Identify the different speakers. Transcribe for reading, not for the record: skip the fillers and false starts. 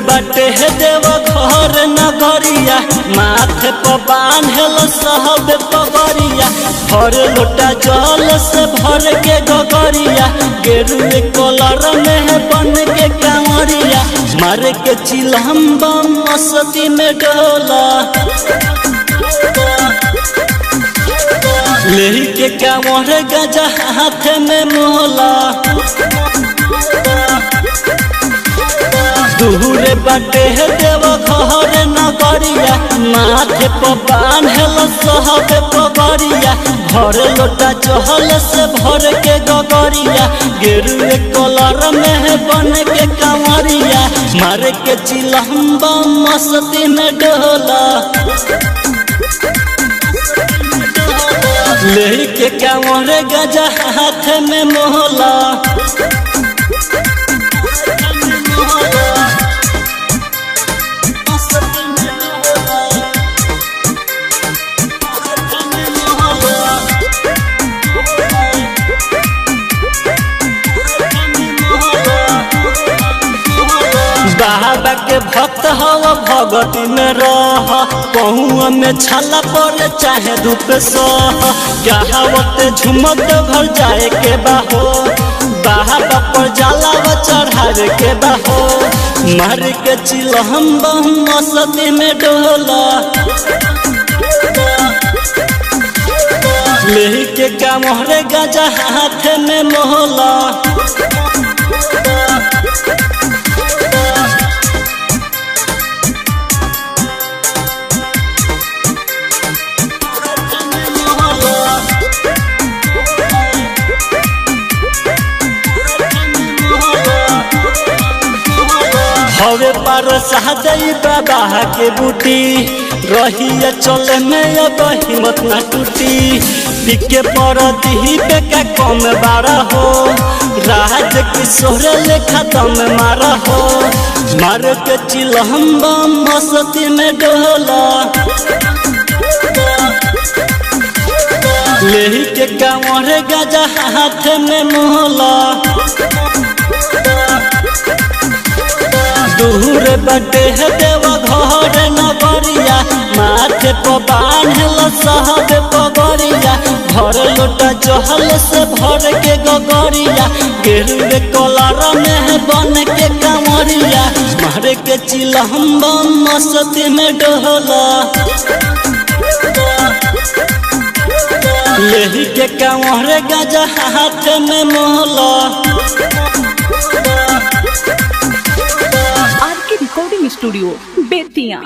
Speaker 1: बाटे है देव घर नगरिया, माथे पर बांधल सहब पगरिया, भर लोटा जल से भर के गगरिया, गेरुए कलर में है बन के कांवरिया, मारे के चिलम बम मस्ती में डोला, लेही के कांवर गजा हाथ में मोला, दूर बाटे है देव घर नगरिया, माथे पर बांधल सहब पगरिया, भर लोटा चहल से भर के गगरिया, गेरुए कलर में है बन के कांवरिया, मारे के चिलम बम मस्ती में डोला, लेही के कांवर गजा हाथ में मोला। बाबा के भक्त हवा भगती में रह, पहुआ में छाला पड़े चाहे धूप सह, गावत झुमत भर जाए के बाहो, बाबा पर जलावा चढ़ावे के बाहो, मार के चिलम बम मस्ती में डोला, लेही के कांवर गजा हाथ में मोला, हवे पार सहदई बाबा के बूटी, रहिया चले में अब हिम्मत न टूटी, दिखे पर दिही पे का कम बारा हो, राज किशोर लेखा दम मारा हो, मार के चिलम बम मस्ती में डोला, लेही के कांवर गजा हाथ में मोला, दूर बाटे है देव घर नगरिया, माथे पर बांधल सहब पगरिया, भर लोटा चहल से भर के गगरिया, गेरुए कलर में है बन के कांवरिया, मारे के चिलम बम मस्ती में डोला, लेही के कांवर गजा हाथ में मोला।
Speaker 2: आर के रिकॉर्डिंग स्टूडियो बेतिया।